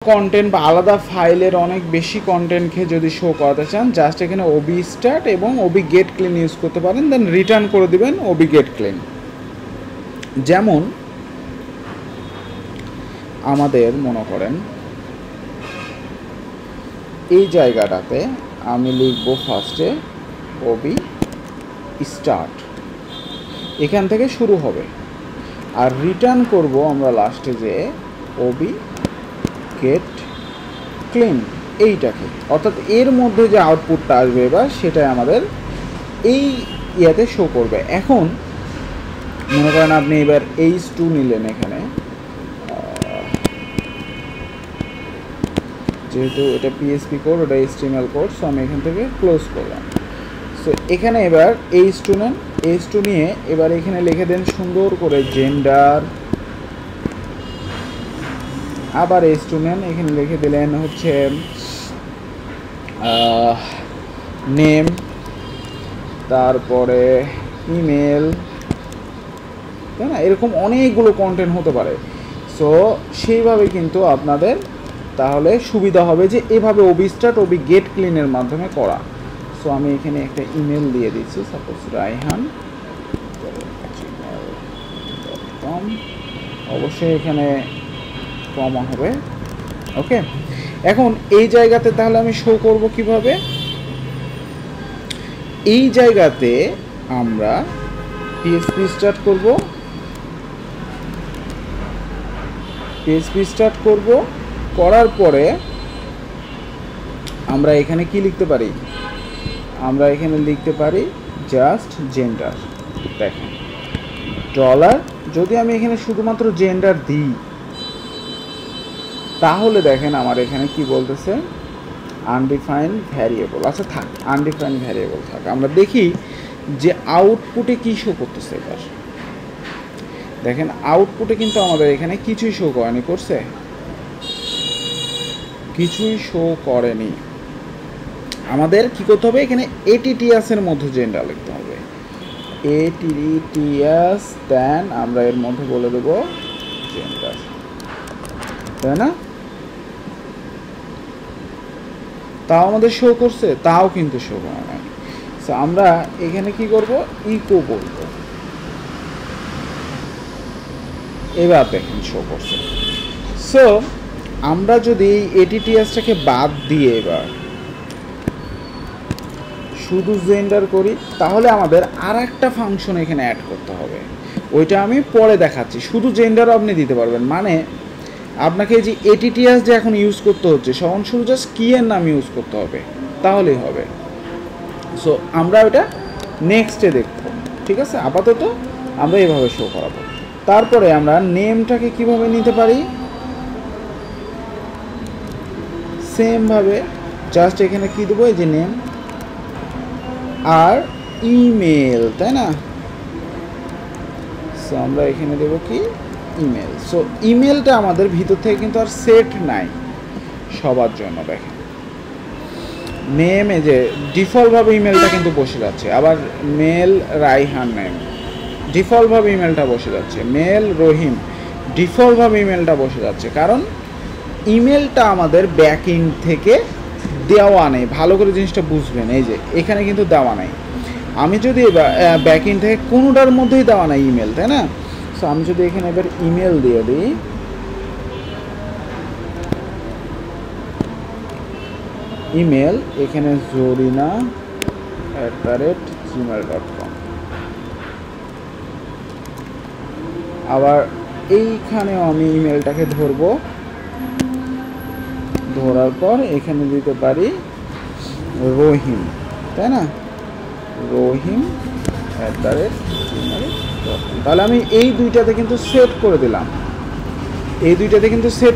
Content বা আলাদা ফাইলের অনেক বেশি কন্টেন্টকে যদি শো করাতে চান, জাস্ট এখানে ওবি স্টার্ট এবং ওবি গেট ক্লিন ইউজ করতে পারেন, দেন রিটার্ন করে দিবেন ওবি গেট ক্লিন। যেমন আমাদের মনে করেন এই জায়গাটাতে আমি লিখব ফার্স্টে ওবি স্টার্ট, এখান থেকে শুরু হবে, আর রিটার্ন করব আমরা লাস্টে যে ওবি গেট ক্লিন এইটাকে, অর্থাৎ এর মধ্যে যে আউটপুটটা আসবে এবার সেটাই আমাদের এই ইয়াতে শো করবে। এখন মনে করেন আপনি এবার H2 নিলেন, এখানে যেহেতু এটা PHP কোড, ওটা HTML কোড, সো আমি এখান থেকে ক্লোজ করলাম। সো এখানে এবার H2 নেন, H2 নিয়ে এবার এখানে লিখে দেন সুন্দর করে জেন্ডার, আবার H2 নেন, এখানে লিখে দিলেন হচ্ছে নেম, তারপরে ইমেল, তাই না? এরকম অনেকগুলো কন্টেন্ট হতে পারে। সো সেইভাবে কিন্তু আপনাদের তাহলে সুবিধা হবে যে এভাবে ওবি স্টার্ট ওবি গেট ক্লিনের মাধ্যমে করা। সো আমি এখানে একটা ইমেল দিয়ে দিচ্ছি, সাপোজ raihan@gmail.com, অবশ্যই এখানে কমা হবে। ওকে, এখন এই জায়গাতে তাহলে আমি শো করব কিভাবে? এই জায়গাতে আমরা PHP স্টার্ট করব, PHP স্টার্ট করব, করার পরে আমরা এখানে কি লিখতে পারি? আমরা এখানে লিখতে পারি জাস্ট জেন্ডার। দেখেন ডলার, যদি আমি এখানে শুধুমাত্র জেন্ডার দিই তাহলে দেখেন আমার এখানে কি বলতেছে, আনডিফাইন্ড ভ্যারিয়েবল। আচ্ছা থাক, আনডিফাইন্ড ভ্যারিয়েবল থাক। আমরা দেখি যে আউটপুটে কি শো করতেছে। এবার দেখেন আউটপুটে কিন্তু আমাদের এখানে কিছুই শো করেনি, করছে? কিছুই শো করেনি। আমাদের কি করতে হবে? এখানে ATTS এর মধ্যে জেন্ডার লিখতে হবে, ATTS, দেন আমরা এর মধ্যে বলে দেব জেন্ডার, তাই না? তাও আমাদের শো করছে? তাও কিন্তু শো করে নাই। সো আমরা এখানে কি করব? ইকো বলব। এবার দেখেন শো করছে। সো আমরা যদি এই ATTSটাকে বাদ দিয়ে এবার শুধু জেন্ডার করি, তাহলে আমাদের আর একটা ফাংশন এখানে অ্যাড করতে হবে, ওইটা আমি পরে দেখাচ্ছি। শুধু জেন্ডারও আপনি দিতে পারবেন, মানে আপনাকে যে ATTS যে এখন ইউজ করতে হচ্ছে, সমান শুধু জাস্ট কি এর নাম ইউজ করতে হবে, তাহলেই হবে। সো আমরা ওটা নেক্সটে দেখব, ঠিক আছে? আপাতত আমরা এভাবে শো করাবো। তারপরে আমরা নেমটাকে কিভাবে নিতে পারি? সেমভাবে জাস্ট এখানে কি দেবো, এই যে নেম আর ইমেল, তাই না? সো আমরা এখানে দেবো কি ইমেল। সো ইমেলটা আমাদের ভিতর থেকে কিন্তু আর সেট নাই সবার জন্য। দেখেন নেমে যে ডিফল্টভাবে ইমেলটা কিন্তু বসে যাচ্ছে, আবার মেল রাইহান নেম ডিফল্টভাবে ইমেলটা বসে যাচ্ছে, মেল রহিম ডিফল্টভাবে ইমেলটা বসে যাচ্ছে, কারণ ইমেলটা আমাদের ব্যাকইন থেকে দেওয়া নেই। ভালো করে জিনিসটা বুঝবেন, এই যে এখানে কিন্তু দেওয়া নাই। আমি যদি ব্যাকইন থেকে কোনোটার মধ্যেই দেওয়া নাই ইমেল, তাই না? সো আমি যদি এখানে এবার ইমেল দিয়ে দিই, ইমেল এখানে zorina@gmail.com, আবার এইখানেও আমি ইমেলটাকে ধরবো, ধরার পর এখানে দিতে পারি রহিম, তাই না? রহিম@gmail.com। তাহলে আমি এই দুইটাতে কিন্তু সেট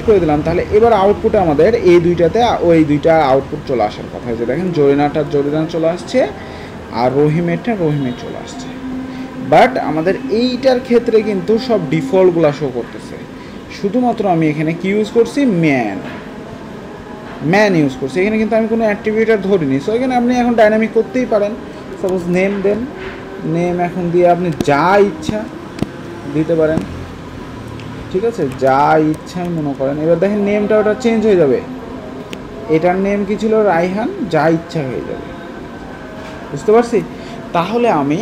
করে দিলাম, তাহলে এবার আউটপুটে আমাদের এই দুইটাতে ওই দুইটা আউটপুট চলে আসার কথা। যে দেখেন জরিনাটার জরিনা চলে আসছে আর রহিমেরটা রহিমের চলে আসছে। বাট আমাদের এইটার ক্ষেত্রে কিন্তু সব ডিফল্টগুলো শো করতেছে। শুধুমাত্র আমি এখানে কি ইউজ করছি? ম্যান ইউজ করছি। এখানে কিন্তু আমি কোনো অ্যাট্রিবিউটার ধরিনি। সো এখানে আপনি এখন ডাইনামিক করতেই পারেন। সাপোজ নেম দেন, নেম এখন দিয়ে আপনি যা ইচ্ছা দিতে পারেন। ঠিক আছে, যা ইচ্ছাই মনে করেন। এবার দেখেন নেমটা ওটা চেঞ্জ হয়ে যাবে, এটার নেম কি ছিল রায়হান, যা ইচ্ছা হয়ে যাবে, বুঝতে পারছি। তাহলে আমি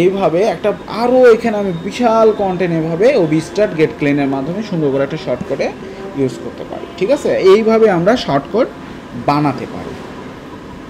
এইভাবে একটা আরও এখানে আমি বিশাল কন্টেন্ট এভাবে ওবি স্টার্ট গেট ক্লিনের মাধ্যমে সুন্দর করে একটা শর্টকাটে ইউজ করতে পারি, ঠিক আছে। এইভাবে আমরা শর্টকাট বানাতে পারি।